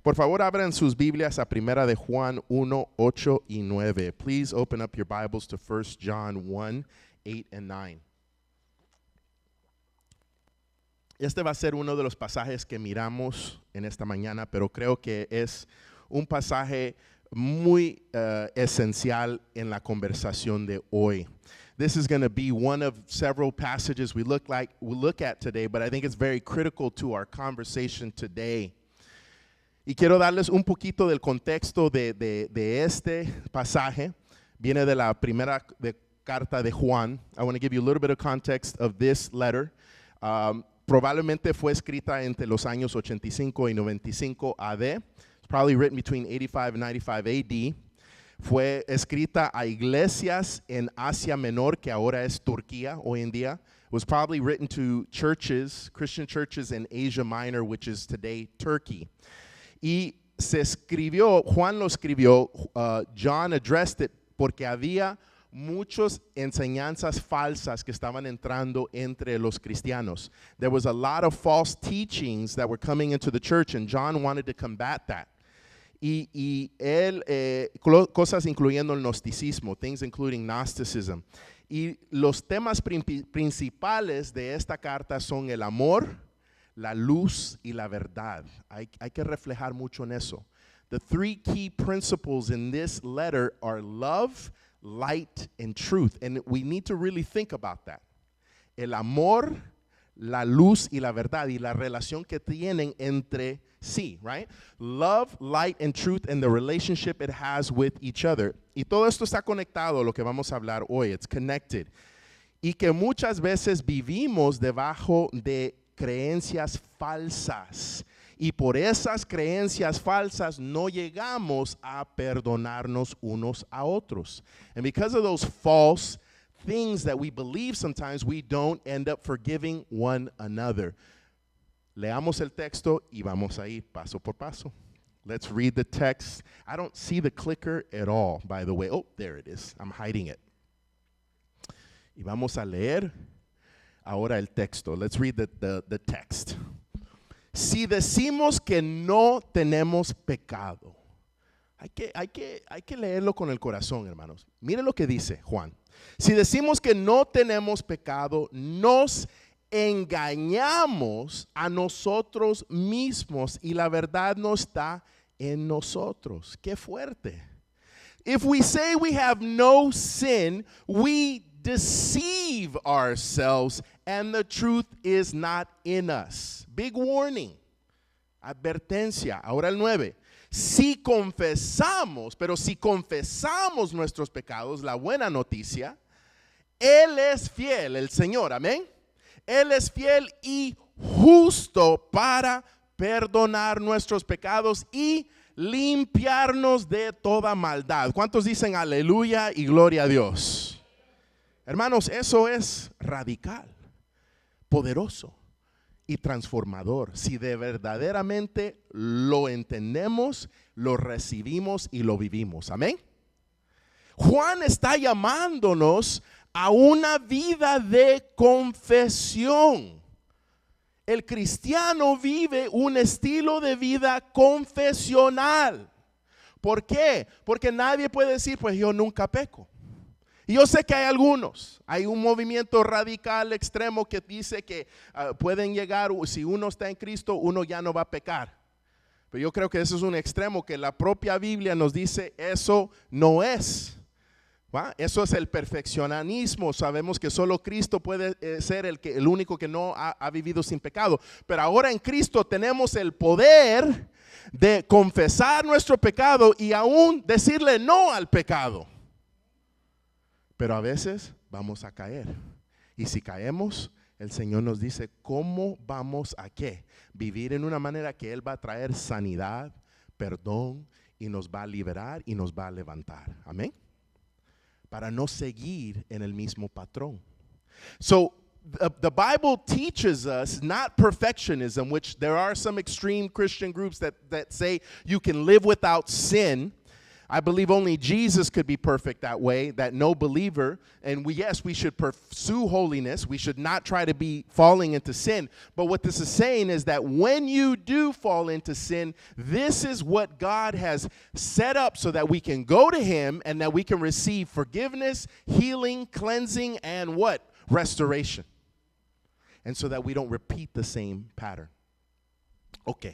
Por favor, abran sus Biblias a Primera de Juan 1, 8 y 9. Please open up your Bibles to 1 John 1, 8 and 9. Este va a ser uno de los pasajes que miramos en esta mañana, pero creo que es un pasaje muy esencial en la conversación de hoy. This is going to be one of several passages we look at today, but I think it's very critical to our conversation today. Y quiero darles un poquito del contexto de este pasaje. Viene de la primera carta de Juan. I want to give you a little bit of context of this letter. Probablemente fue escrita entre los años 85 y 95 AD. It's probably written between 85 and 95 AD. Fue escrita a iglesias en Asia Menor, que ahora es Turquía hoy en día. It was probably written to churches, Christian churches in Asia Minor, which is today Turkey. Y se escribió, Juan lo escribió, John addressed it porque había muchas enseñanzas falsas que estaban entrando entre los cristianos. There was a lot of false teachings that were coming into the church, and John wanted to combat that. Y él, cosas incluyendo el gnosticismo, things including Gnosticism. Y los temas principales de esta carta son el amor, la luz y la verdad. Hay que reflejar mucho en eso. The three key principles in this letter are love, light, and truth. And we need to really think about that. El amor, la luz y la verdad, y la relación que tienen entre sí, right? Love, light, and truth, and the relationship it has with each other. Y todo esto está conectado a lo que vamos a hablar hoy. It's connected. Y que muchas veces vivimos debajo de creencias falsas, y por esas creencias falsas no llegamos a perdonarnos unos a otros. And because of those false things that we believe, sometimes we don't end up forgiving one another. Leamos el texto y vamos a ir paso por paso. Let's read the text. I don't see the clicker at all, by the way. Oh, there it is. I'm hiding it. Y vamos a leer ahora el texto. Let's read the text. Si decimos que no tenemos pecado, hay que leerlo con el corazón, hermanos. Miren lo que dice Juan. Si decimos que no tenemos pecado, nos engañamos a nosotros mismos y la verdad no está en nosotros. Qué fuerte. If we say we have no sin, we deceive ourselves and the truth is not in us. Big warning. Advertencia. Ahora el 9. Si confesamos nuestros pecados, la buena noticia, Él es fiel, el Señor, amén. Él es fiel y justo para perdonar nuestros pecados y limpiarnos de toda maldad. ¿Cuántos dicen aleluya y gloria a Dios? Hermanos, eso es radical, poderoso y transformador. Si de verdaderamente lo entendemos, lo recibimos y lo vivimos. Amén. Juan está llamándonos a una vida de confesión. El cristiano vive un estilo de vida confesional. ¿Por qué? Porque nadie puede decir, pues yo nunca peco. Y yo sé que hay algunos, hay un movimiento radical extremo que dice que pueden llegar, si uno está en Cristo, uno ya no va a pecar. Pero yo creo que eso es un extremo que la propia Biblia nos dice, eso no es. ¿Va? Eso es el perfeccionismo. Sabemos que solo Cristo puede ser el único que no ha vivido sin pecado. Pero ahora en Cristo tenemos el poder de confesar nuestro pecado y aún decirle no al pecado. Pero a veces vamos a caer. Y si caemos, el Señor nos dice cómo vamos a qué. Vivir en una manera que Él va a traer sanidad, perdón, y nos va a liberar y nos va a levantar. Amén. Para no seguir en el mismo patrón. So the Bible teaches us not perfectionism, which there are some extreme Christian groups that say you can live without sin. I believe only Jesus could be perfect that way, that no believer, and yes, we should pursue holiness. We should not try to be falling into sin. But what this is saying is that when you do fall into sin, this is what God has set up so that we can go to him and that we can receive forgiveness, healing, cleansing, and what? Restoration. And so that we don't repeat the same pattern. Ok,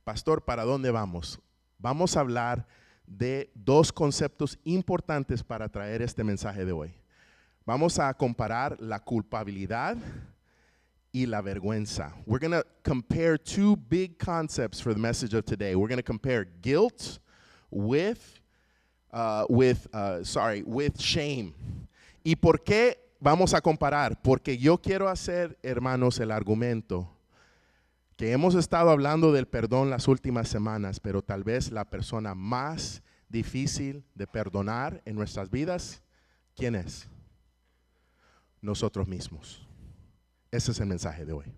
pastor, ¿para dónde vamos? Vamos a hablar de dos conceptos importantes para traer este mensaje de hoy. Vamos a comparar la culpabilidad y la vergüenza. We're going to compare two big concepts for the message of today. We're going to compare guilt with shame. ¿Y por qué vamos a comparar? Porque yo quiero hacer, hermanos, el argumento que hemos estado hablando del perdón las últimas semanas, pero tal vez la persona más difícil de perdonar en nuestras vidas, ¿quién es? Nosotros mismos. Ese es el mensaje de hoy.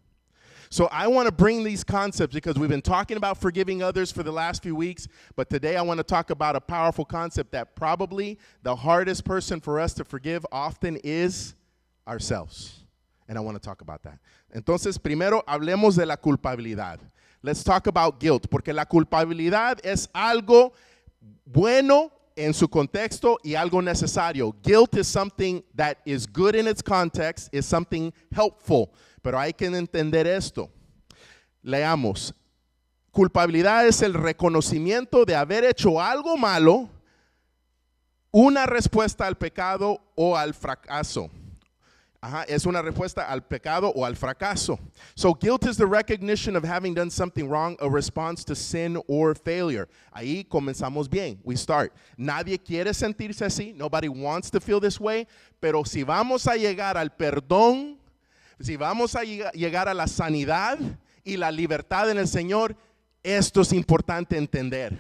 So I want to bring these concepts because we've been talking about forgiving others for the last few weeks, but today I want to talk about a powerful concept that probably the hardest person for us to forgive often is ourselves. And I want to talk about that. Entonces, primero hablemos de la culpabilidad. Let's talk about guilt, porque la culpabilidad es algo bueno en su contexto y algo necesario. Guilt is something that is good in its context, is something helpful. Pero hay que entender esto. Leamos. Culpabilidad es el reconocimiento de haber hecho algo malo, una respuesta al pecado o al fracaso. Es una respuesta al pecado o al fracaso. So guilt is the recognition of having done something wrong, a response to sin or failure. Ahí comenzamos bien. We start. Nadie quiere sentirse así. Nobody wants to feel this way. Pero si vamos a llegar al perdón, si vamos a llegar a la sanidad y la libertad en el Señor, esto es importante entender.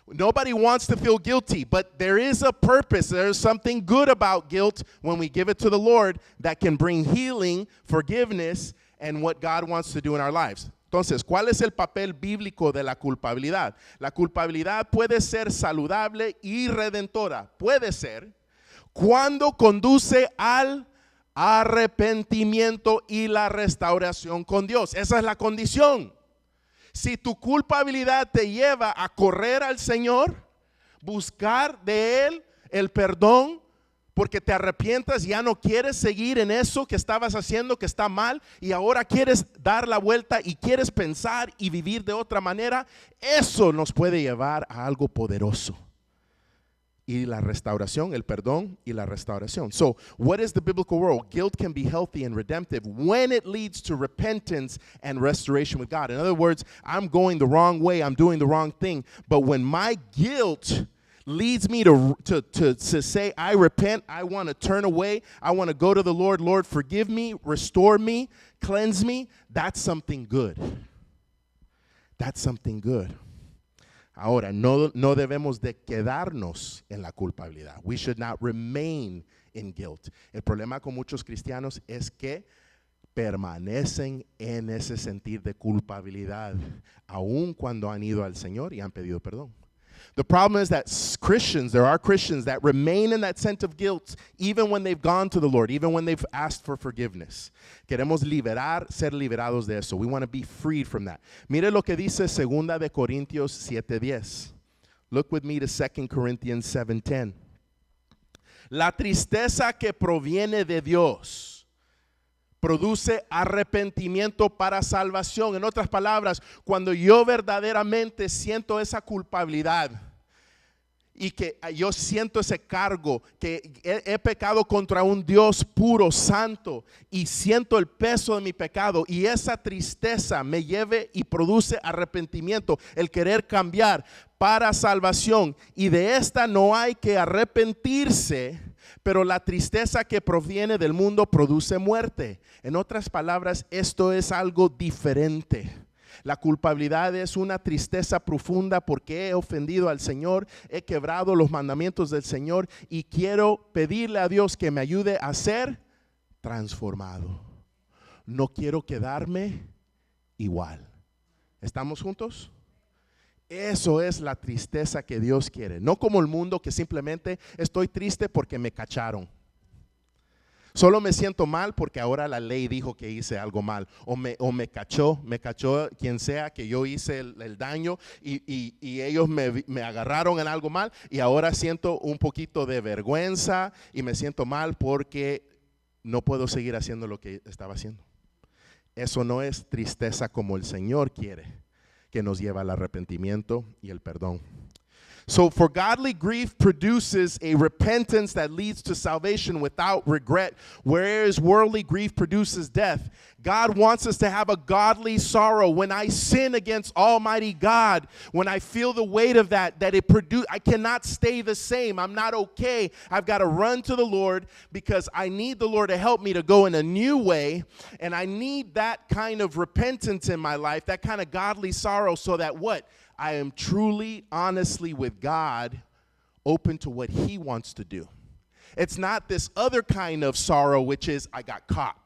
Nobody wants to feel guilty, but there is a purpose. There's something good about guilt when we give it to the Lord that can bring healing, forgiveness, and what God wants to do in our lives. Entonces, ¿cuál es el papel bíblico de la culpabilidad? La culpabilidad puede ser saludable y redentora. Puede ser cuando conduce al arrepentimiento y la restauración con Dios. Esa es la condición. Si tu culpabilidad te lleva a correr al Señor, buscar de Él el perdón, porque te arrepientas, ya no quieres seguir en eso que estabas haciendo que está mal y ahora quieres dar la vuelta y quieres pensar y vivir de otra manera, eso nos puede llevar a algo poderoso. Y la restauración, el perdón y la restauración. So, what is the biblical world? Guilt can be healthy and redemptive when it leads to repentance and restoration with God. In other words, I'm going the wrong way, I'm doing the wrong thing. But when my guilt leads me to say, I repent, I want to turn away, I want to go to the Lord, Lord, forgive me, restore me, cleanse me, that's something good. That's something good. Ahora, no debemos de quedarnos en la culpabilidad. We should not remain in guilt. El problema con muchos cristianos es que permanecen en ese sentir de culpabilidad, aun cuando han ido al Señor y han pedido perdón. The problem is that there are Christians that remain in that sense of guilt even when they've gone to the Lord, even when they've asked for forgiveness. Queremos ser liberados de eso. We want to be freed from that. Mire lo que dice 2 de Corintios 7:10. Look with me to 2 Corinthians 7:10. La tristeza que proviene de Dios produce arrepentimiento para salvación. En otras palabras, cuando yo verdaderamente siento esa culpabilidad y que yo siento ese cargo, que he pecado contra un Dios puro, santo, y siento el peso de mi pecado, y esa tristeza me lleve y produce arrepentimiento, el querer cambiar para salvación, y de esta no hay que arrepentirse, pero la tristeza que proviene del mundo produce muerte. En otras palabras, esto es algo diferente. La culpabilidad es una tristeza profunda porque he ofendido al Señor, he quebrado los mandamientos del Señor y quiero pedirle a Dios que me ayude a ser transformado. No quiero quedarme igual. ¿Estamos juntos? Eso es la tristeza que Dios quiere. No como el mundo que simplemente estoy triste porque me cacharon. Solo me siento mal porque ahora la ley dijo que hice algo mal. O me cachó quien sea que yo hice el daño y ellos me agarraron en algo mal. Y ahora siento un poquito de vergüenza y me siento mal porque no puedo seguir haciendo lo que estaba haciendo. Eso no es tristeza como el Señor quiere, que nos lleva al arrepentimiento y el perdón. So for godly grief produces a repentance that leads to salvation without regret, whereas worldly grief produces death. God wants us to have a godly sorrow. When I sin against Almighty God, when I feel the weight of that I cannot stay the same. I'm not okay. I've got to run to the Lord because I need the Lord to help me to go in a new way, and I need that kind of repentance in my life, that kind of godly sorrow, so that what? I am truly, honestly with God, open to what He wants to do. It's not this other kind of sorrow, which is I got caught.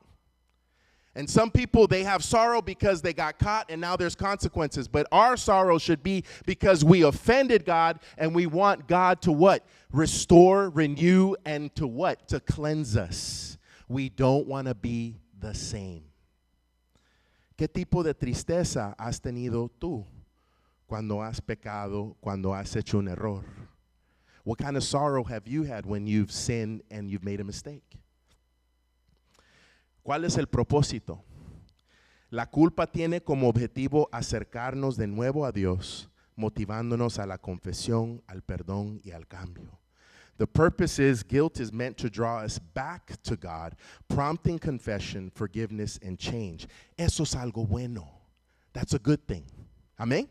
And some people, they have sorrow because they got caught and now there's consequences. But our sorrow should be because we offended God and we want God to what? Restore, renew, and to what? To cleanse us. We don't want to be the same. ¿Qué tipo de tristeza has tenido tú cuando has pecado, cuando has hecho un error? What kind of sorrow have you had when you've sinned and you've made a mistake? ¿Cuál es el propósito? La culpa tiene como objetivo acercarnos de nuevo a Dios, motivándonos a la confesión, al perdón y al cambio. The purpose is guilt is meant to draw us back to God, prompting confession, forgiveness, and change. Eso es algo bueno. That's a good thing. Amén.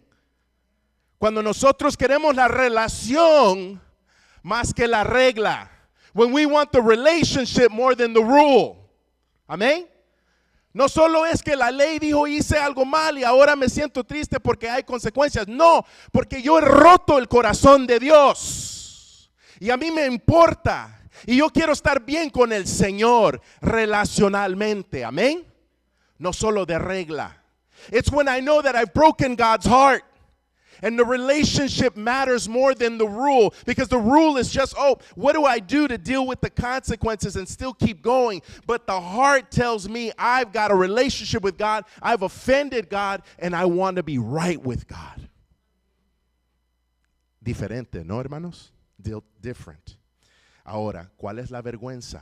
Cuando nosotros queremos la relación más que la regla. When we want the relationship more than the rule. Amén. No solo es que la ley dijo hice algo mal y ahora me siento triste porque hay consecuencias. No, porque yo he roto el corazón de Dios. Y a mí me importa. Y yo quiero estar bien con el Señor relacionalmente. Amén. No solo de regla. It's when I know that I've broken God's heart. And the relationship matters more than the rule, because the rule is just, oh, what do I do to deal with the consequences and still keep going? But the heart tells me I've got a relationship with God, I've offended God, and I want to be right with God. Diferente, ¿no, hermanos? Different. Ahora, ¿cuál es la vergüenza?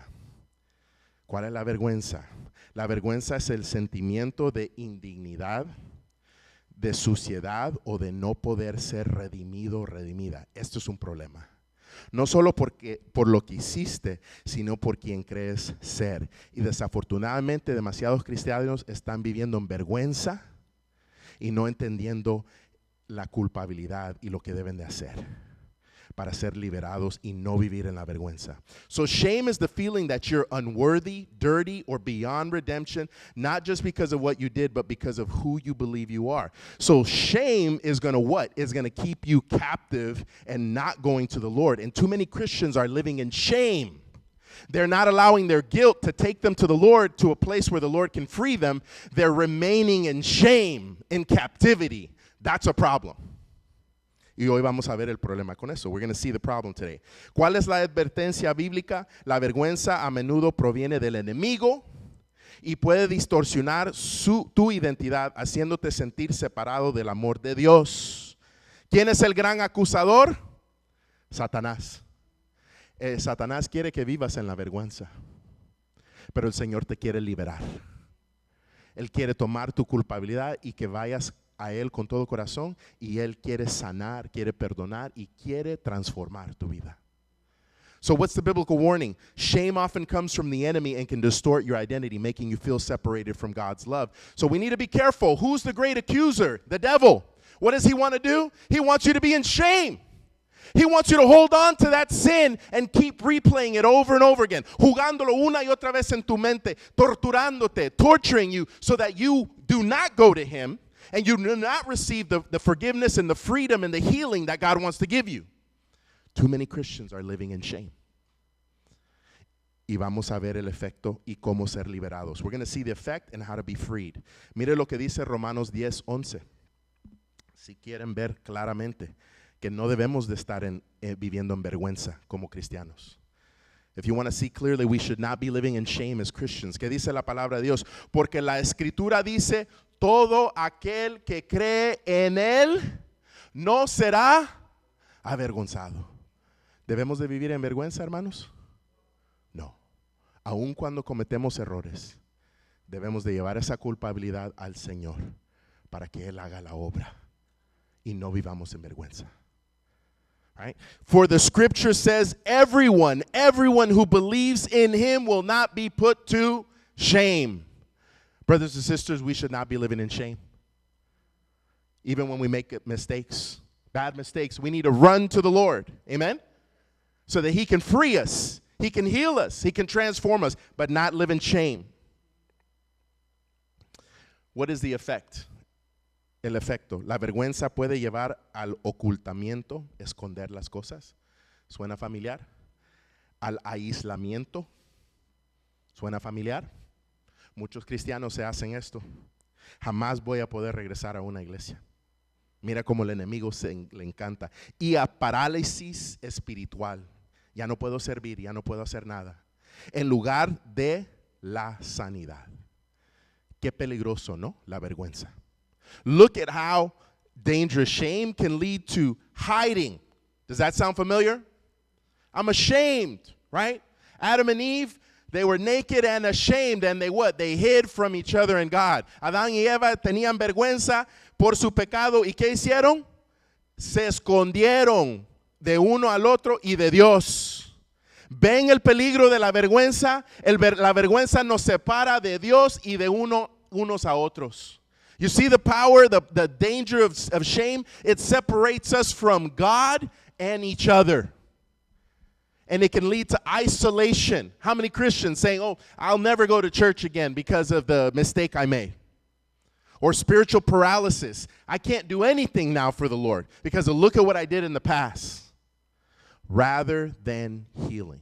¿Cuál es la vergüenza? La vergüenza es el sentimiento de indignidad, de suciedad o de no poder ser redimido o redimida. Esto es un problema. No solo por lo que hiciste, sino por quien crees ser. Y desafortunadamente demasiados cristianos están viviendo en vergüenza y no entendiendo la culpabilidad y lo que deben de hacer para ser liberados y no vivir en la vergüenza. So shame is the feeling that you're unworthy, dirty, or beyond redemption, not just because of what you did, but because of who you believe you are. So shame is going to what? Is going to keep you captive and not going to the Lord. And too many Christians are living in shame. They're not allowing their guilt to take them to the Lord, to a place where the Lord can free them. They're remaining in shame, in captivity. That's a problem. Y hoy vamos a ver el problema con eso. We're going to see the problem today. ¿Cuál es la advertencia bíblica? La vergüenza a menudo proviene del enemigo y puede distorsionar tu identidad, haciéndote sentir separado del amor de Dios. ¿Quién es el gran acusador? Satanás. Satanás quiere que vivas en la vergüenza, pero el Señor te quiere liberar. Él quiere tomar tu culpabilidad y que vayas a Él con todo corazón, y Él quiere sanar, quiere perdonar y quiere transformar tu vida. So what's the biblical warning? Shame often comes from the enemy and can distort your identity, making you feel separated from God's love. So we need to be careful. Who's the great accuser? The devil. What does he want to do? He wants you to be in shame. He wants you to hold on to that sin and keep replaying it over and over again, jugándolo una y otra vez en tu mente, torturándote, torturing you so that you do not go to him and you do not receive the forgiveness and the freedom and the healing that God wants to give you. Too many Christians are living in shame. Y vamos a ver el efecto y cómo ser liberados. We're going to see the effect and how to be freed. Mire lo que dice Romanos 10:11. Si quieren ver claramente que no debemos de estar viviendo en vergüenza como cristianos. If you want to see clearly, we should not be living in shame as Christians. ¿Qué dice la palabra de Dios? Porque la Escritura dice, todo aquel que cree en Él no será avergonzado. ¿Debemos de vivir en vergüenza, hermanos? No. Aun cuando cometemos errores, debemos de llevar esa culpabilidad al Señor para que Él haga la obra y no vivamos en vergüenza. Right? For the scripture says, everyone who believes in him will not be put to shame. Brothers and sisters, we should not be living in shame. Even when we make mistakes, bad mistakes, we need to run to the Lord. Amen? So that he can free us, he can heal us, he can transform us, but not live in shame. What is the effect? El efecto, la vergüenza puede llevar al ocultamiento, esconder las cosas. ¿Suena familiar? Al aislamiento. ¿Suena familiar? Muchos cristianos se hacen esto. Jamás voy a poder regresar a una iglesia. Mira cómo el enemigo le encanta. Y a parálisis espiritual. Ya no puedo servir, ya no puedo hacer nada. En lugar de la sanidad. Qué peligroso, ¿no? La vergüenza. Look at how dangerous shame can lead to hiding. Does that sound familiar? I'm ashamed, right? Adam and Eve, they were naked and ashamed, and they what? They hid from each other and God. Adán y Eva tenían vergüenza por su pecado, ¿y qué hicieron? Se escondieron de uno al otro y de Dios. ¿Ven el peligro de la vergüenza? La vergüenza nos separa de Dios y de unos a otros. You see the power, the danger of shame? It separates us from God and each other. And it can lead to isolation. How many Christians saying, oh, I'll never go to church again because of the mistake I made? Or spiritual paralysis. I can't do anything now for the Lord because of look at what I did in the past. Rather than healing.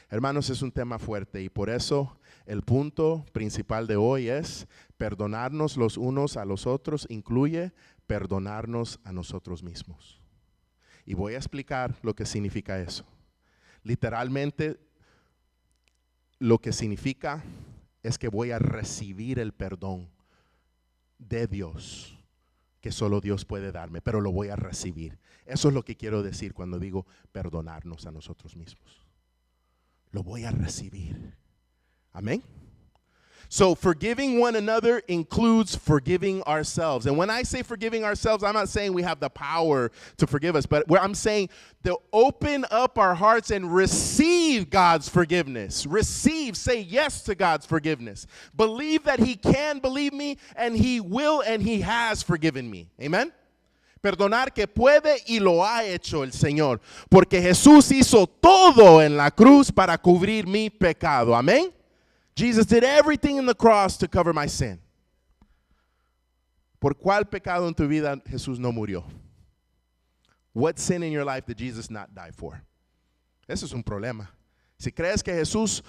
Hermanos, es un tema fuerte y por eso el punto principal de hoy es perdonarnos los unos a los otros, incluye perdonarnos a nosotros mismos. Y voy a explicar lo que significa eso. Literalmente, lo que significa es que voy a recibir el perdón de Dios, que solo Dios puede darme, pero lo voy a recibir. Eso es lo que quiero decir cuando digo perdonarnos a nosotros mismos. Lo voy a recibir. Amén. So forgiving one another includes forgiving ourselves. And when I say forgiving ourselves, I'm not saying we have the power to forgive us, but I'm saying to open up our hearts and receive God's forgiveness. Receive, say yes to God's forgiveness. Believe that he can believe me and he will and he has forgiven me. Amen. Perdonar que puede y lo ha hecho el Señor. Porque Jesús hizo todo en la cruz para cubrir mi pecado. Amén. Jesus did everything in the cross to cover my sin. ¿Por cuál pecado en tu vida Jesús no murió? What sin in your life did Jesus not die for? Eso es un problema. Si crees que Jesús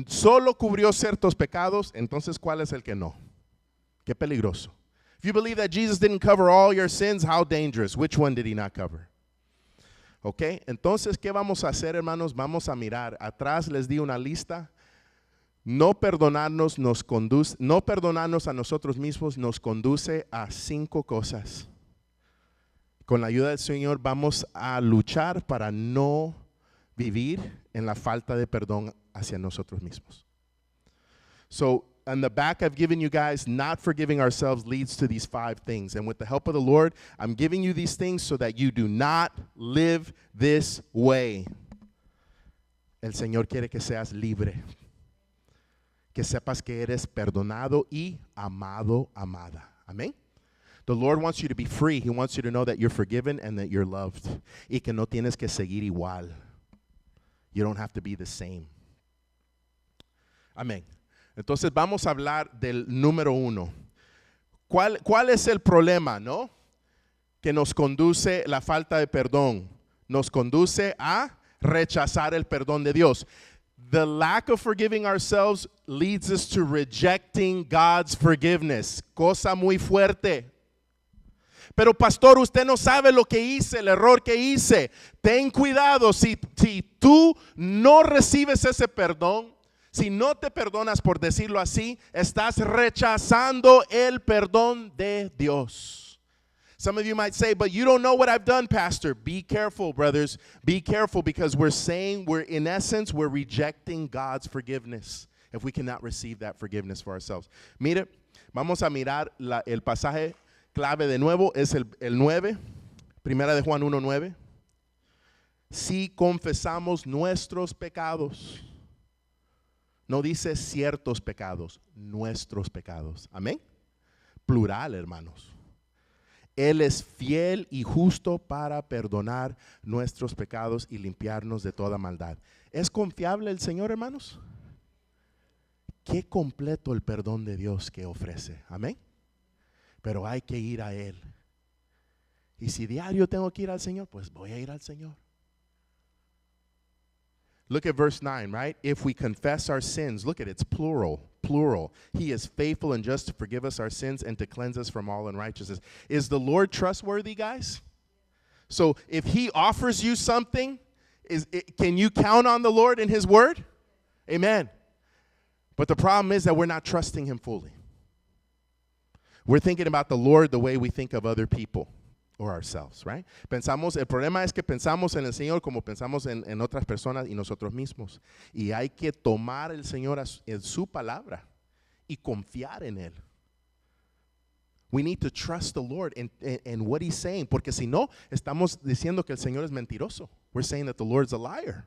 solo cubrió ciertos pecados, entonces ¿cuál es el que no? Qué peligroso. If you believe that Jesus didn't cover all your sins, how dangerous. Which one did he not cover? Ok, entonces, ¿qué vamos a hacer, hermanos? Vamos a mirar. Atrás les di una lista. No perdonarnos a nosotros mismos nos conduce a 5 cosas. Con la ayuda del Señor vamos a luchar para no vivir en la falta de perdón hacia nosotros mismos. So, on the back I've given you guys, not forgiving ourselves leads to these 5 things. And with the help of the Lord, I'm giving you these things so that you do not live this way. El Señor quiere que seas libre. Que sepas que eres perdonado y amado, amada. Amén. The Lord wants you to be free. He wants you to know that you're forgiven and that you're loved. Y que no tienes que seguir igual. You don't have to be the same. Amén. Entonces vamos a hablar del número 1. ¿Cuál es el problema, no? Que nos conduce la falta de perdón. Nos conduce a rechazar el perdón de Dios. The lack of forgiving ourselves leads us to rejecting God's forgiveness. Cosa muy fuerte. Pero pastor, usted no sabe lo que hice, el error que hice. Ten cuidado, si tú no recibes ese perdón, si no te perdonas, por decirlo así, estás rechazando el perdón de Dios. Some of you might say, but you don't know what I've done, pastor. Be careful, brothers. Be careful, because in essence, we're rejecting God's forgiveness if we cannot receive that forgiveness for ourselves. Mire, vamos a mirar el pasaje clave de nuevo, es el 9, primera de Juan 1:9. Si confesamos nuestros pecados, no dice ciertos pecados, nuestros pecados. Amén. Plural, hermanos. Él es fiel y justo para perdonar nuestros pecados y limpiarnos de toda maldad. ¿Es confiable el Señor, hermanos? Qué completo el perdón de Dios que ofrece. Amén. Pero hay que ir a Él. Y si diario tengo que ir al Señor, pues voy a ir al Señor. Look at verse 9, right? If we confess our sins, look at it, it's plural. He is faithful and just to forgive us our sins and to cleanse us from all unrighteousness. Is the Lord trustworthy, guys? So if He offers you something, can you count on the Lord and His word? Amen. But the problem is that we're not trusting Him fully. We're thinking about the Lord the way we think of other people or ourselves, right? El problema es que pensamos en el Señor como pensamos en otras personas y nosotros mismos. Y hay que tomar el Señor en su palabra y confiar en Él. We need to trust the Lord in what He's saying, porque si no, estamos diciendo que el Señor es mentiroso. We're saying that the Lord's a liar.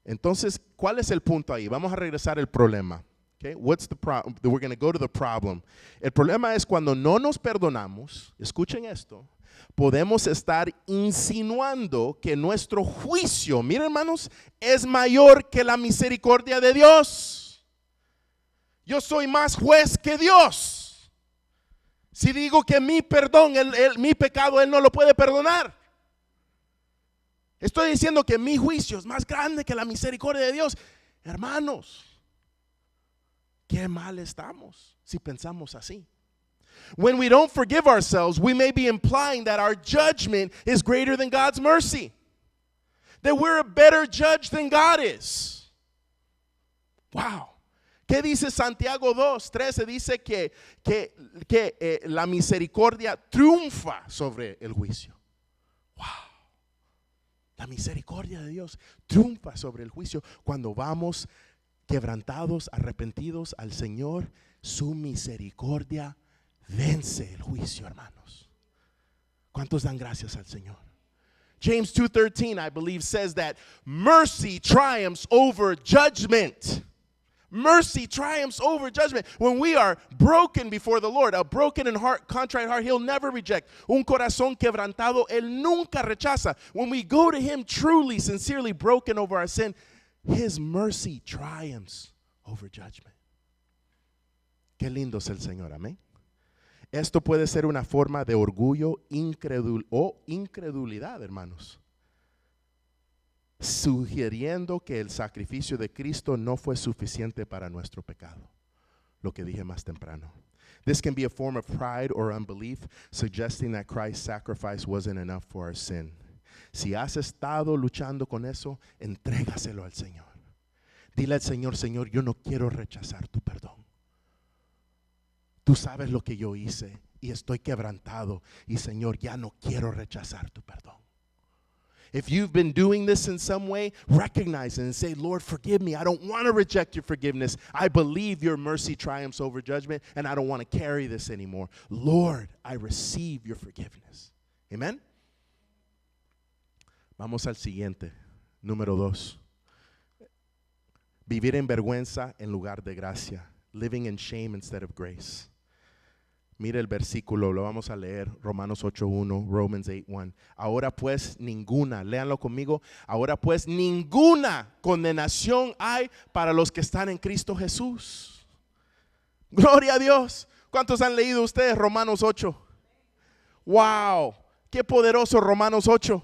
Entonces, ¿cuál es el punto ahí? Vamos a regresar al problema. Okay, what's the problem? We're going to go to the problem. El problema es cuando no nos perdonamos, escuchen esto, podemos estar insinuando que nuestro juicio, miren hermanos, es mayor que la misericordia de Dios. Yo soy más juez que Dios. Si digo que mi perdón, mi pecado, Él no lo puede perdonar. Estoy diciendo que mi juicio es más grande que la misericordia de Dios. Hermanos, qué mal estamos si pensamos así. When we don't forgive ourselves, we may be implying that our judgment is greater than God's mercy. That we're a better judge than God is. Wow. ¿Qué dice Santiago 2:13? Dice que la misericordia triunfa sobre el juicio. Wow. La misericordia de Dios triunfa sobre el juicio cuando vamos quebrantados, arrepentidos al Señor. Su misericordia vence el juicio, hermanos. ¿Cuántos dan gracias al Señor? James 2:13, I believe, says that mercy triumphs over judgment. Mercy triumphs over judgment. When we are broken before the Lord, a broken and contrite heart, He'll never reject. Un corazón quebrantado, Él nunca rechaza. When we go to Him truly, sincerely broken over our sin, His mercy triumphs over judgment. Qué lindo es el Señor, amén. Esto puede ser una forma de orgullo o incredulidad, hermanos, sugiriendo que el sacrificio de Cristo no fue suficiente para nuestro pecado. Lo que dije más temprano. This can be a form of pride or unbelief, suggesting that Christ's sacrifice wasn't enough for our sin. Si has estado luchando con eso, entrégaselo al Señor. Dile al Señor, Señor, yo no quiero rechazar tu perdón. Tú sabes lo que yo hice y estoy quebrantado. Y Señor, ya no quiero rechazar tu perdón. If you've been doing this in some way, recognize it and say, Lord, forgive me. I don't want to reject your forgiveness. I believe your mercy triumphs over judgment, and I don't want to carry this anymore. Lord, I receive your forgiveness. Amen. Vamos al siguiente, número 2. Vivir en vergüenza en lugar de gracia. Living in shame instead of grace. Mire el versículo, lo vamos a leer, Romanos 8:1, Romans 8:1. Ahora pues ninguna, léanlo conmigo, ahora pues ninguna condenación hay para los que están en Cristo Jesús. Gloria a Dios. ¿Cuántos han leído ustedes Romanos 8? Wow, qué poderoso Romanos 8.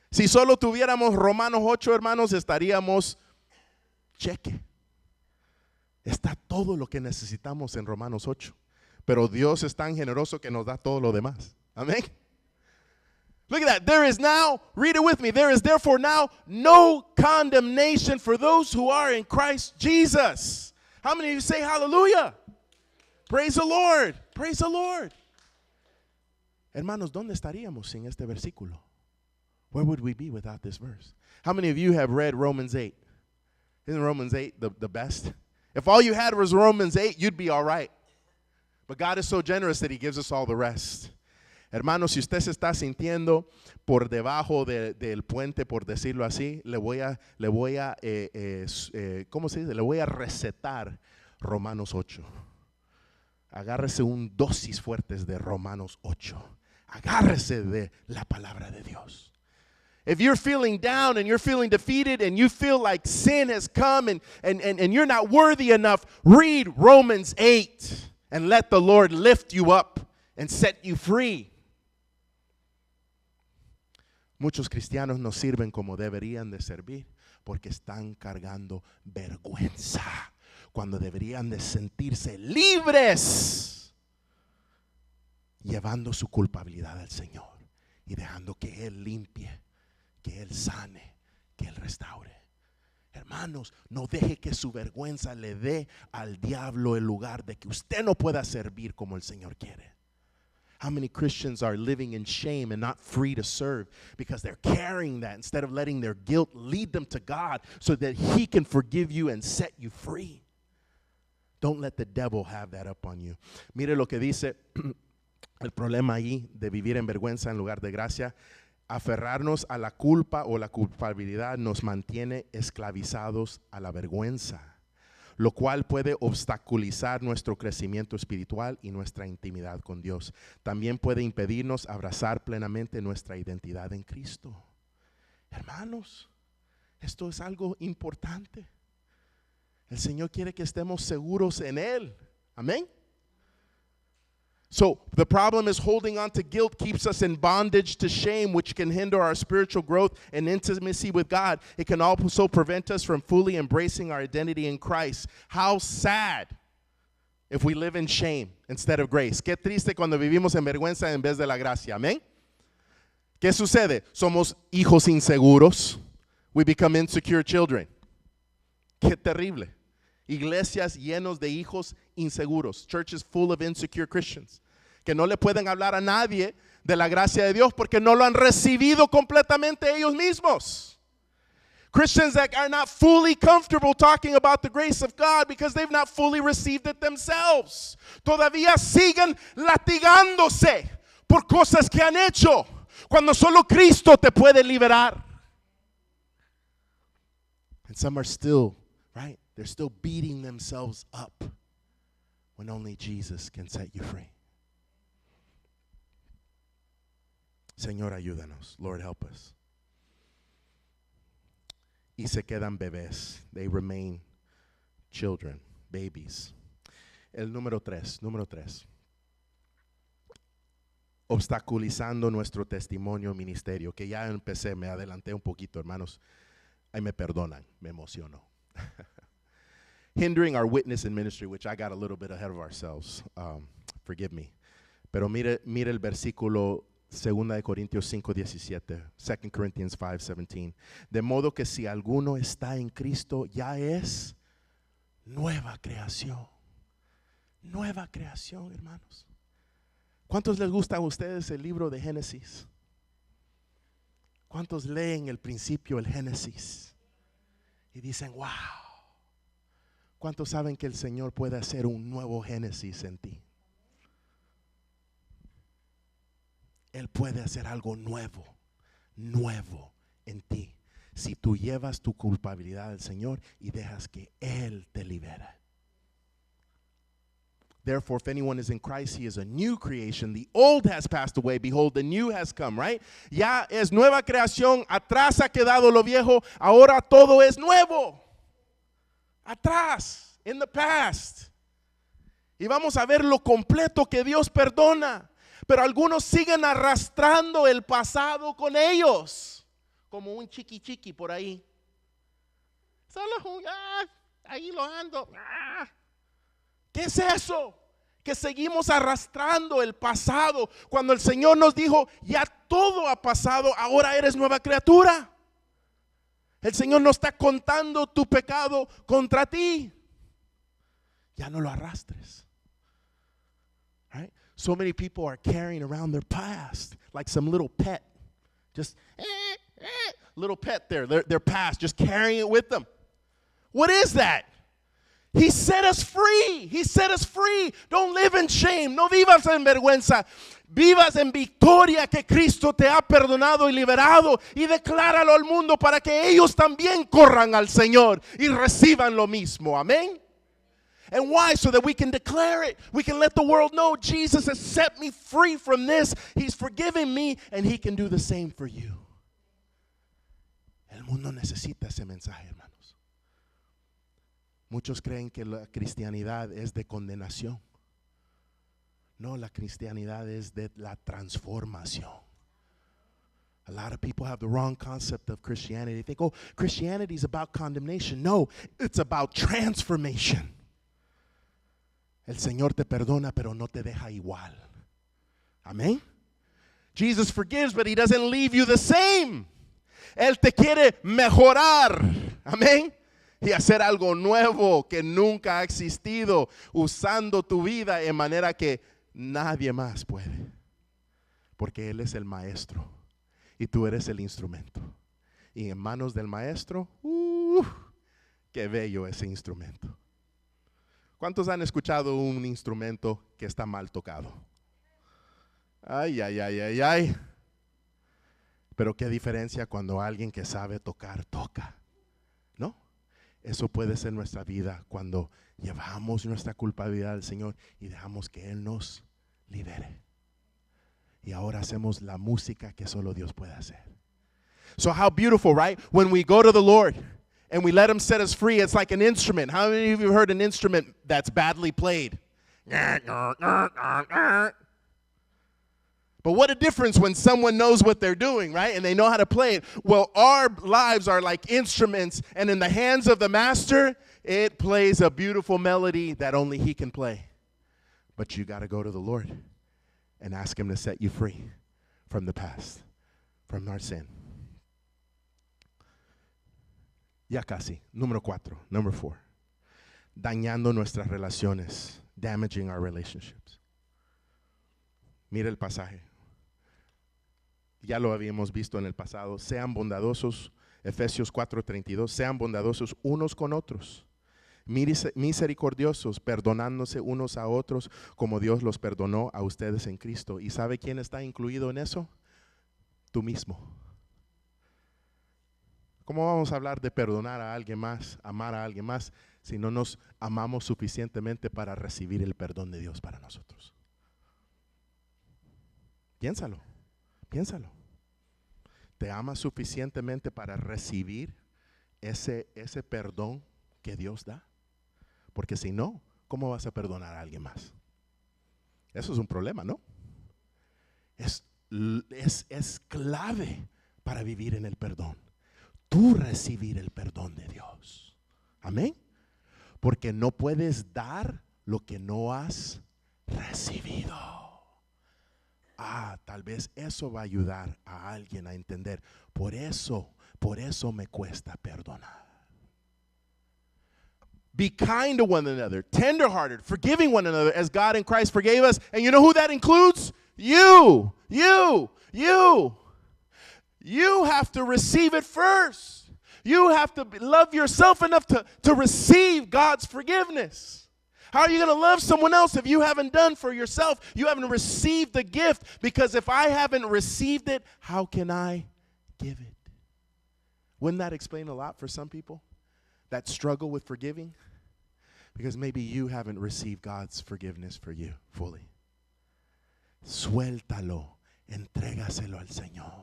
Si solo tuviéramos Romanos 8, hermanos, estaríamos cheque. Está todo lo que necesitamos en Romanos 8. Pero Dios es tan generoso que nos da todo lo demás. Amén. Look at that. There is now, read it with me, there is therefore now no condemnation for those who are in Christ Jesus. How many of you say hallelujah? Praise the Lord. Praise the Lord. Hermanos, ¿dónde estaríamos sin este versículo? Where would we be without this verse? How many of you have read Romans 8? Isn't Romans 8 the best? If all you had was Romans 8, you'd be all right. But God is so generous that He gives us all the rest. Hermanos, si usted se está sintiendo por debajo del puente, por decirlo así, le voy a ¿cómo se dice? Le voy a recetar Romanos 8. Agárrese un dosis fuertes de Romanos 8. Agárrese de la palabra de Dios. If you're feeling down and you're feeling defeated and you feel like sin has come and you're not worthy enough, read Romans 8 and let the Lord lift you up and set you free. Muchos cristianos no sirven como deberían de servir porque están cargando vergüenza cuando deberían de sentirse libres, llevando su culpabilidad al Señor y dejando que Él limpie, que Él sane, que Él restaure. Hermanos, no deje que su vergüenza le dé al diablo el lugar de que usted no pueda servir como el Señor quiere. How many Christians are living in shame and not free to serve because they're carrying that instead of letting their guilt lead them to God so that He can forgive you and set you free? Don't let the devil have that up on you. Mire lo que dice el problema ahí de vivir en vergüenza en lugar de gracia. Aferrarnos a la culpa o la culpabilidad nos mantiene esclavizados a la vergüenza, lo cual puede obstaculizar nuestro crecimiento espiritual y nuestra intimidad con Dios. También puede impedirnos abrazar plenamente nuestra identidad en Cristo. Hermanos, esto es algo importante. El Señor quiere que estemos seguros en Él. Amén. So the problem is holding on to guilt keeps us in bondage to shame, which can hinder our spiritual growth and intimacy with God. It can also prevent us from fully embracing our identity in Christ. How sad if we live in shame instead of grace. Qué triste cuando vivimos en vergüenza en vez de la gracia. Amén. ¿Qué sucede? Somos hijos inseguros. We become insecure children. Qué terrible. Iglesias llenos de hijos inseguros. Churches full of insecure Christians. Que no le pueden hablar a nadie de la gracia de Dios porque no lo han recibido completamente ellos mismos. Christians that are not fully comfortable talking about the grace of God because they've not fully received it themselves. Todavía siguen latigándose por cosas que han hecho cuando solo Cristo te puede liberar. And some are still, right? They're still beating themselves up when only Jesus can set you free. Señor, ayúdanos. Lord, help us. Y se quedan bebés. They remain children, babies. El número 3. Obstaculizando nuestro testimonio ministerio. Que ya empecé, me adelanté un poquito, hermanos. Ahí me perdonan, me emociono. Hindering our witness in ministry, which I got a little bit ahead of ourselves. Forgive me. Pero mire el versículo 2 de Corintios 5:17, 2 Corinthians 5:17. De modo que si alguno está en Cristo, ya es nueva creación. Nueva creación, hermanos. ¿Cuántos les gusta a ustedes el libro de Génesis? ¿Cuántos leen el principio, el Génesis? Y dicen, wow. ¿Cuántos saben que el Señor puede hacer un nuevo Génesis en ti? Él puede hacer algo nuevo en ti. Si tú llevas tu culpabilidad al Señor y dejas que Él te libere. Therefore, if anyone is in Christ, he is a new creation. The old has passed away. Behold, the new has come, right? Ya es nueva creación. Atrás ha quedado lo viejo. Ahora todo es nuevo. Atrás, in the past. Y vamos a ver lo completo que Dios perdona. Pero algunos siguen arrastrando el pasado con ellos. Como un chiqui por ahí. Solo jugar, ahí lo ando. ¿Qué es eso? que seguimos arrastrando el pasado cuando el Señor nos dijo, ya todo ha pasado, ahora eres nueva criatura. El Señor no está contando tu pecado contra ti. Ya no lo arrastres. Right? So many people are carrying around their past like some little pet. Just little pet there, their past, just carrying it with them. What is that? He set us free. He set us free. Don't live in shame. No vivas en vergüenza. Vivas en victoria que Cristo te ha perdonado y liberado. Y decláralo al mundo para que ellos también corran al Señor y reciban lo mismo. Amén. And why? So that we can declare it. We can let the world know Jesus has set me free from this. He's forgiven me and He can do the same for you. El mundo necesita ese mensaje, hermanos. Muchos creen que la cristianidad es de condenación. No, la cristianidad es de la transformación. A lot of people have the wrong concept of Christianity. They think, oh, Christianity is about condemnation. No, it's about transformation. El Señor te perdona, pero no te deja igual. Amén. Jesus forgives, but He doesn't leave you the same. Él te quiere mejorar. Amén. Y hacer algo nuevo que nunca ha existido, usando tu vida en manera que nadie más puede. Porque Él es el maestro y tú eres el instrumento. Y en manos del maestro, qué bello ese instrumento. ¿Cuántos han escuchado un instrumento que está mal tocado? Ay, ay, ay, ay, ay. Pero qué diferencia cuando alguien que sabe tocar, toca. ¿No? Eso puede ser nuestra vida cuando llevamos nuestra culpabilidad al Señor y dejamos que Él nos libere. Y ahora hacemos la música que solo Dios puede hacer. So how beautiful, right? When we go to the Lord and we let Him set us free, it's like an instrument. How many of you have heard an instrument that's badly played? But what a difference when someone knows what they're doing, right? And they know how to play it. Well, our lives are like instruments, and in the hands of the master, it plays a beautiful melody that only He can play. But you got to go to the Lord and ask Him to set you free from the past, from our sin. Ya casi. Número 4. Number 4. Dañando nuestras relaciones. Damaging our relationships. Mira el pasaje. Ya lo habíamos visto en el pasado. Sean bondadosos, Efesios 4:32. Sean bondadosos unos con otros, misericordiosos, perdonándose unos a otros, como Dios los perdonó a ustedes en Cristo. ¿Y sabe quién está incluido en eso? Tú mismo. ¿Cómo vamos a hablar de perdonar a alguien más, amar a alguien más, si no nos amamos suficientemente para recibir el perdón de Dios para nosotros? Piénsalo. Piénsalo. ¿Te amas suficientemente para recibir ese perdón que Dios da? Porque si no, ¿cómo vas a perdonar a alguien más? Eso es un problema, ¿no? Es clave para vivir en el perdón. Tú recibir el perdón de Dios. Amén. Porque no puedes dar lo que no has recibido. Tal vez eso va a ayudar a alguien a entender. Por eso me cuesta perdonar. Be kind to one another, tenderhearted, forgiving one another as God in Christ forgave us. And you know who that includes? You have to receive it first. You have to love yourself enough to receive God's forgiveness. How are you going to love someone else if you haven't done for yourself? You haven't received the gift, because if I haven't received it, how can I give it? Wouldn't that explain a lot for some people that struggle with forgiving? Because maybe you haven't received God's forgiveness for you fully. Suéltalo, entrégaselo al Señor.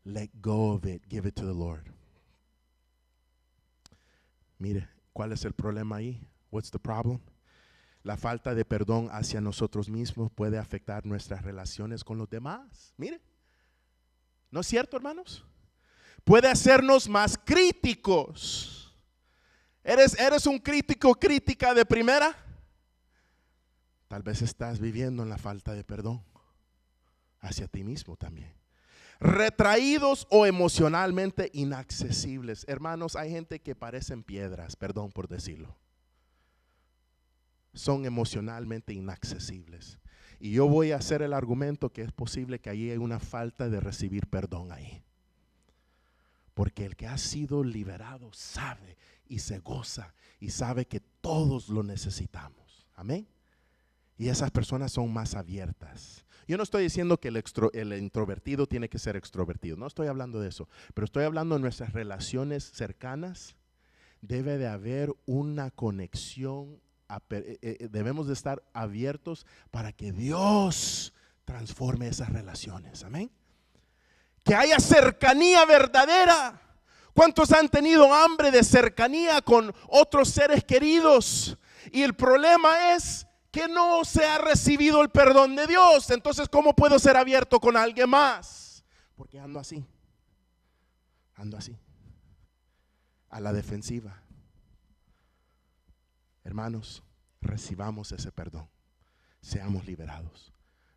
Let go of it, give it to the Lord. Mire, ¿cuál es el problema ahí? What's the problem? La falta de perdón hacia nosotros mismos puede afectar nuestras relaciones con los demás. Mire, ¿no es cierto, hermanos? Puede hacernos más críticos. ¿Eres un crítico, crítica de primera? Tal vez estás viviendo en la falta de perdón hacia ti mismo también. Retraídos o emocionalmente inaccesibles. Hermanos, hay gente que parecen piedras, perdón por decirlo. Son emocionalmente inaccesibles. Y yo voy a hacer el argumento que es posible que ahí hay una falta de recibir perdón ahí. Porque el que ha sido liberado sabe y se goza y sabe que todos lo necesitamos. Amén. Y esas personas son más abiertas. Yo no estoy diciendo que el introvertido tiene que ser extrovertido. No estoy hablando de eso. Pero estoy hablando de nuestras relaciones cercanas. Debe de haber una conexión. Debemos de estar abiertos para que Dios transforme esas relaciones. Amén. Que haya cercanía verdadera. ¿Cuántos han tenido hambre de cercanía con otros seres queridos? Y el problema es que no se ha recibido el perdón de Dios. Entonces, ¿cómo puedo ser abierto con alguien más? Porque ando así, a la defensiva. Hermanos, recibamos ese perdón. Seamos liberados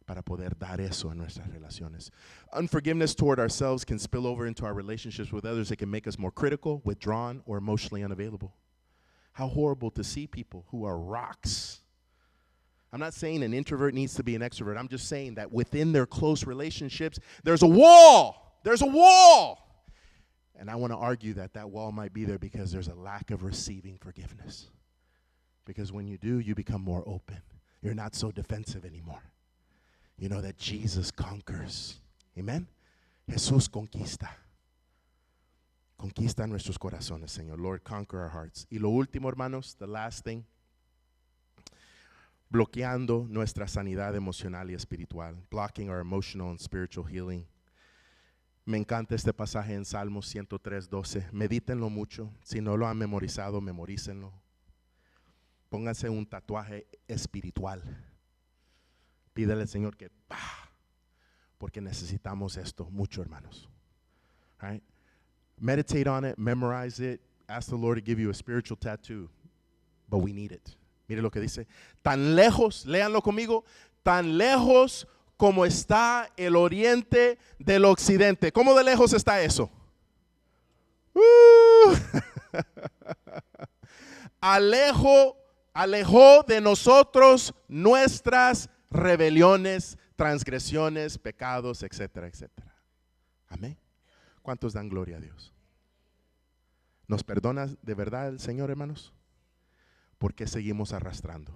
para poder dar eso en nuestras relaciones. Unforgiveness toward ourselves can spill over into our relationships with others. It can make us more critical, withdrawn, or emotionally unavailable. How horrible to see people who are rocks. I'm not saying an introvert needs to be an extrovert. I'm just saying that within their close relationships, there's a wall. There's a wall. And I want to argue that that wall might be there because there's a lack of receiving forgiveness. Because when you do, you become more open. You're not so defensive anymore. You know that Jesus conquers. Amen. Jesús conquista. Conquista nuestros corazones, Señor. Lord, conquer our hearts. Y lo último, hermanos, the last thing. Bloqueando nuestra sanidad emocional y espiritual. Blocking our emotional and spiritual healing. Me encanta este pasaje en Salmos 103:12. Medítenlo mucho. Si no lo han memorizado, memorícenlo. Pónganse un tatuaje espiritual. Pídele al Señor que, porque necesitamos esto mucho, hermanos. All right? Meditate on it, memorize it, ask the Lord to give you a spiritual tattoo. But we need it. Mire lo que dice. Tan lejos, léanlo conmigo, tan lejos como está el oriente del occidente. ¿Cómo de lejos está eso? Alejó de nosotros nuestras rebeliones, transgresiones, pecados, etcétera, etcétera. Amén. ¿Cuántos dan gloria a Dios? ¿Nos perdona de verdad el Señor, hermanos? ¿Por qué seguimos arrastrando?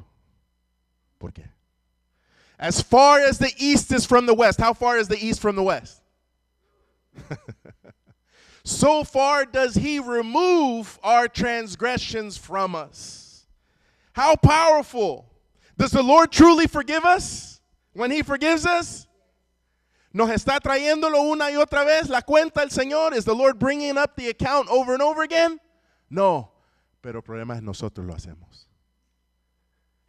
¿Por qué? As far as the east is from the west. How far is the east from the west? So far does he remove our transgressions from us. How powerful. Does the Lord truly forgive us when he forgives us? ¿Nos está trayéndolo una y otra vez la cuenta el Señor? Is the Lord bringing up the account over and over again? No, pero el problema es nosotros lo hacemos.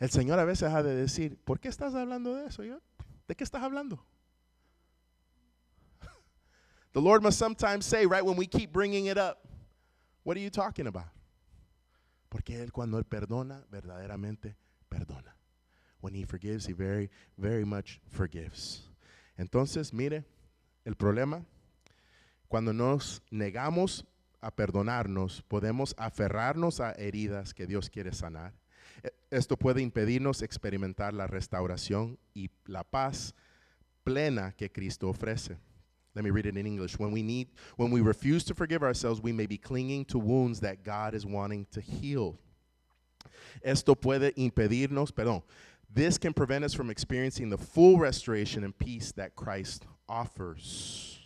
El Señor a veces ha de decir, ¿por qué estás hablando de eso? ¿De qué estás hablando? The Lord must sometimes say, right, when we keep bringing it up, what are you talking about? Porque Él cuando Él perdona, verdaderamente perdona. When he forgives, he very, very much forgives. Entonces, mire, el problema, cuando nos negamos a perdonarnos, podemos aferrarnos a heridas que Dios quiere sanar. Esto puede impedirnos experimentar la restauración y la paz plena que Cristo ofrece. Let me read it in English. When we refuse to forgive ourselves, we may be clinging to wounds that God is wanting to heal. Esto puede impedirnos, this can prevent us from experiencing the full restoration and peace that Christ offers.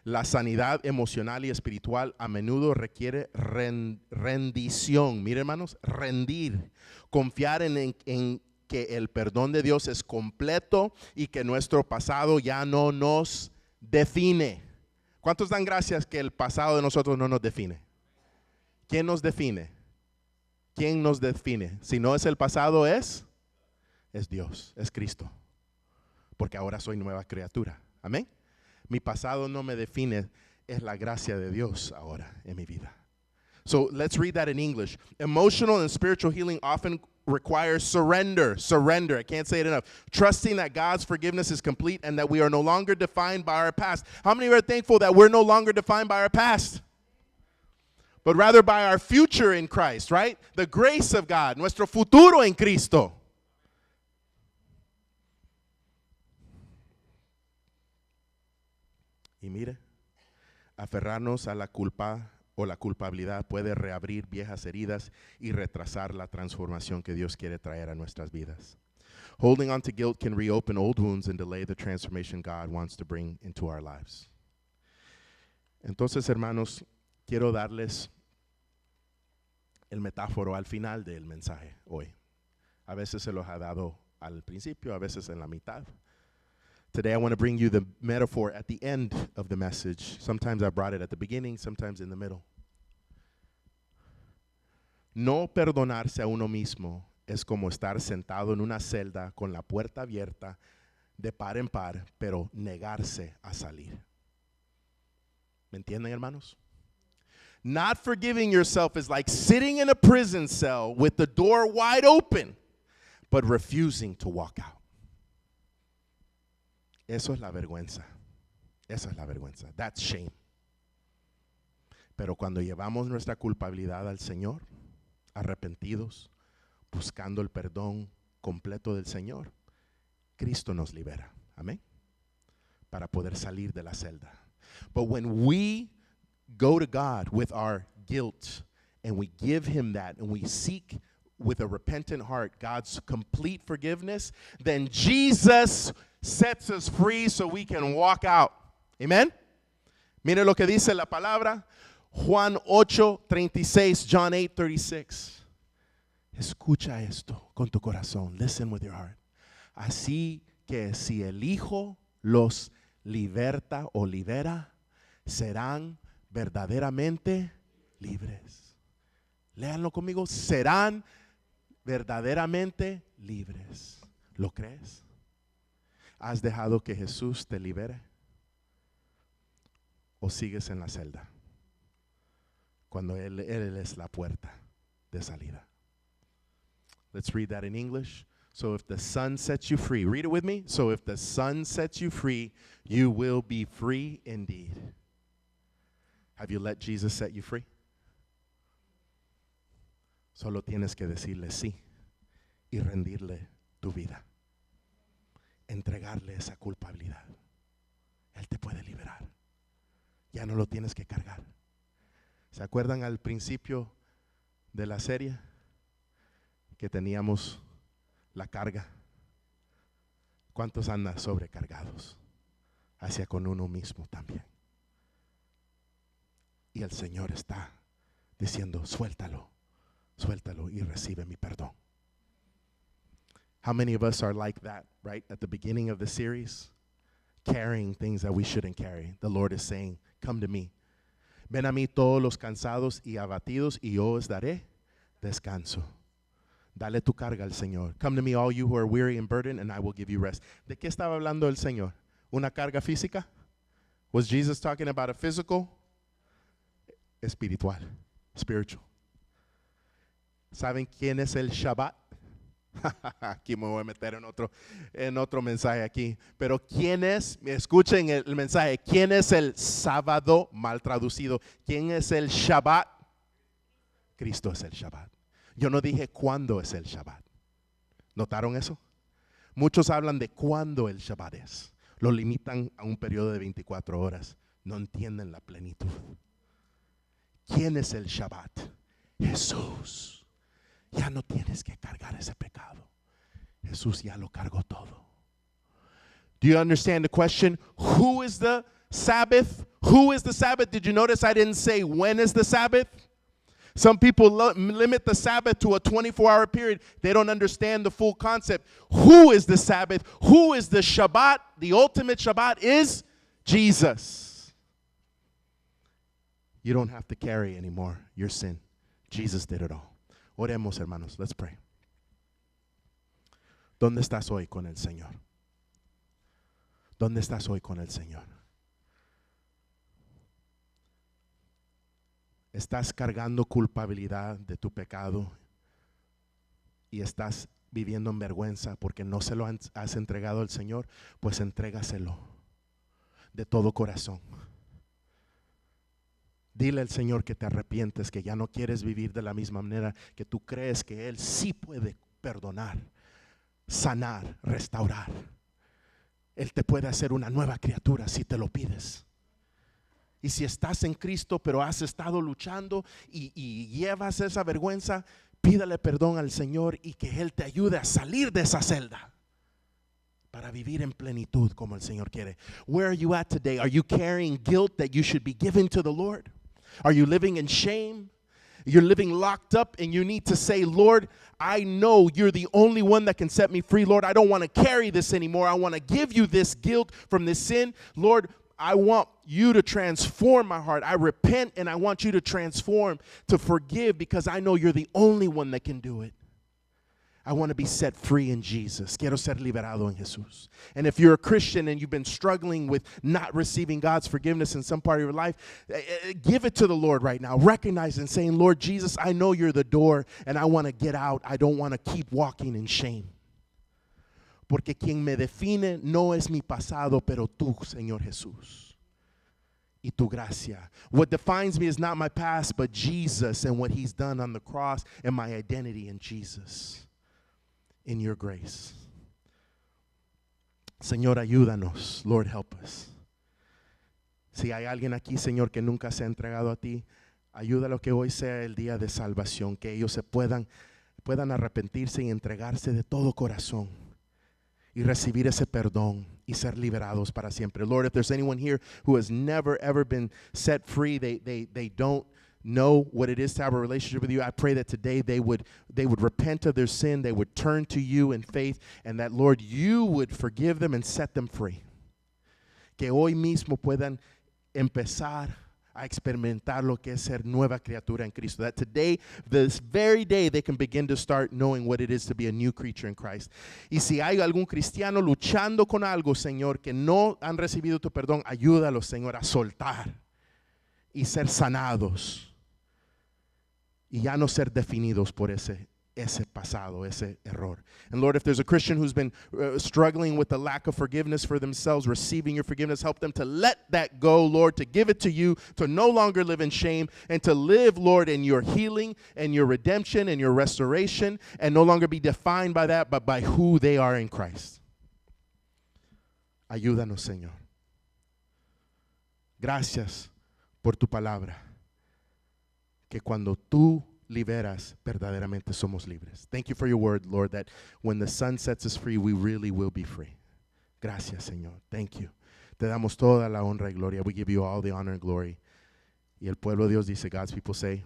La sanidad emocional y espiritual a menudo requiere rendición. Mire, hermanos, rendir. Confiar en que el perdón de Dios es completo y que nuestro pasado ya no nos define. ¿Cuántos dan gracias que el pasado de nosotros no nos define? ¿Quién nos define? ¿Quién nos define? Si no es el pasado, es Dios, es Cristo. Porque ahora soy nueva criatura. Amén. Mi pasado no me define, es la gracia de Dios ahora en mi vida. So let's read that in English. Emotional and spiritual healing often requires surrender. Surrender. I can't say it enough. Trusting that God's forgiveness is complete and that we are no longer defined by our past. How many are thankful that we're no longer defined by our past, but rather by our future in Christ, right? The grace of God, nuestro futuro en Cristo. Y mire, aferrarnos a la culpa o la culpabilidad puede reabrir viejas heridas y retrasar la transformación que Dios quiere traer a nuestras vidas. Holding on to guilt can reopen old wounds and delay the transformation God wants to bring into our lives. Entonces, hermanos, quiero darles el metáforo al final del mensaje hoy. A veces se los ha dado al principio, a veces en la mitad. Today I want to bring you the metaphor at the end of the message. Sometimes I brought it at the beginning, sometimes in the middle. No perdonarse a uno mismo es como estar sentado en una celda con la puerta abierta de par en par, pero negarse a salir. ¿Me entienden, hermanos? Not forgiving yourself is like sitting in a prison cell with the door wide open, but refusing to walk out. Eso es la vergüenza. Eso es la vergüenza. That's shame. Pero cuando llevamos nuestra culpabilidad al Señor, arrepentidos, buscando el perdón completo del Señor, Cristo nos libera. Amén. Para poder salir de la celda. But when we go to God with our guilt and we give Him that and we seek with a repentant heart God's complete forgiveness, then Jesus sets us free so we can walk out. Amen. Mire lo que dice la palabra. Juan 8:36, John 8:36. Escucha esto con tu corazón. Listen with your heart. Así que si el Hijo los liberta o libera, serán verdaderamente libres. Léanlo conmigo. Serán verdaderamente libres. ¿Lo crees? ¿Has dejado que Jesús te libere? ¿O sigues en la celda? Cuando Él es la puerta de salida. Let's read that in English. So if the Son sets you free, read it with me. So if the Son sets you free, you will be free indeed. Have you let Jesus set you free? Solo tienes que decirle sí y rendirle tu vida. Entregarle esa culpabilidad. Él te puede liberar. Ya no lo tienes que cargar. ¿Se acuerdan al principio de la serie que teníamos la carga? ¿Cuántos andan sobrecargados? Hacia con uno mismo también. Y el Señor está diciendo, suéltalo, suéltalo y recibe mi perdón. How many of us are like that, right? At the beginning of the series, carrying things that we shouldn't carry. The Lord is saying, come to me. Ven a mí todos los cansados y abatidos y yo os daré descanso. Dale tu carga al Señor. Come to me all you who are weary and burdened and I will give you rest. ¿De qué estaba hablando el Señor? ¿Una carga física? Was Jesus talking about a physical? Espiritual, spiritual. ¿Saben quién es el Shabbat? Aquí me voy a meter en otro mensaje aquí. Pero ¿quién es? Escuchen el mensaje. ¿Quién es el sábado mal traducido? ¿Quién es el Shabbat? Cristo es el Shabbat. Yo no dije cuándo es el Shabbat. ¿Notaron eso? Muchos hablan de cuándo el Shabbat es. Lo limitan a un periodo de 24 horas. No entienden la plenitud. ¿Quién es el Shabbat? Jesús. Ya no tienes que cargar ese pecado. Jesús ya lo cargó todo. Do you understand the question? Who is the Sabbath? Who is the Sabbath? Did you notice I didn't say when is the Sabbath? Some people limit the Sabbath to a 24-hour period. They don't understand the full concept. Who is the Sabbath? Who is the Shabbat? The ultimate Shabbat is Jesus. You don't have to carry anymore your sin. Jesus did it all. Oremos, hermanos. Let's pray. ¿Dónde estás hoy con el Señor? ¿Dónde estás hoy con el Señor? estás cargando culpabilidad de tu pecado y estás viviendo en vergüenza porque no se lo has entregado al Señor, pues entrégaselo de todo corazón. Dile al Señor que te arrepientes, que ya no quieres vivir de la misma manera, que tú crees que Él sí puede perdonar, sanar, restaurar. Él te puede hacer una nueva criatura si te lo pides. Y si estás en Cristo pero has estado luchando y llevas esa vergüenza, pídale perdón al Señor y que Él te ayude a salir de esa celda para vivir en plenitud como el Señor quiere. Where are you at today? Are you carrying guilt that you should be giving to the Lord? Are you living in shame? You're living locked up and you need to say, Lord, I know you're the only one that can set me free. Lord, I don't want to carry this anymore. I want to give you this guilt from this sin. Lord, I want you to transform my heart. I repent and I want you to transform, to forgive, because I know you're the only one that can do it. I want to be set free in Jesus. Quiero ser liberado en Jesús. And if you're a Christian and you've been struggling with not receiving God's forgiveness in some part of your life, give it to the Lord right now. Recognize and saying, Lord Jesus, I know you're the door and I want to get out. I don't want to keep walking in shame. Porque quien me define no es mi pasado, pero tú, Señor Jesús, y tu gracia. What defines me is not my past, but Jesus and what He's done on the cross and my identity in Jesus. In your grace. Señor, ayúdanos. Lord, help us. Si hay alguien aquí, Señor, que nunca se ha entregado a ti, ayúdalo que hoy sea el día de salvación, que ellos se puedan arrepentirse y entregarse de todo corazón y recibir ese perdón y ser liberados para siempre. Lord, if there's anyone here who has never ever been set free, they don't know what it is to have a relationship with you, I pray that today they would repent of their sin, they would turn to you in faith, and that, Lord, you would forgive them and set them free. Que hoy mismo puedan empezar a experimentar lo que es ser nueva criatura en Cristo. That today, this very day, they can begin to start knowing what it is to be a new creature in Christ. Y si hay algún cristiano luchando con algo, Señor, que no han recibido tu perdón, ayúdalos, Señor, a soltar y ser sanados. Y ya no ser definidos por ese pasado, ese error. And Lord, if there's a Christian who's been struggling with the lack of forgiveness for themselves, receiving your forgiveness, help them to let that go, Lord, to give it to you, to no longer live in shame, and to live, Lord, in your healing and your redemption and your restoration, and no longer be defined by that, but by who they are in Christ. Ayúdanos, Señor. Gracias por tu palabra. Que cuando tú liberas, verdaderamente somos libres. Thank you for your word, Lord, that when the sun sets us free, we really will be free. Gracias, Señor. Thank you. Te damos toda la honra y gloria. We give you all the honor and glory. Y el pueblo de Dios dice, God's people say,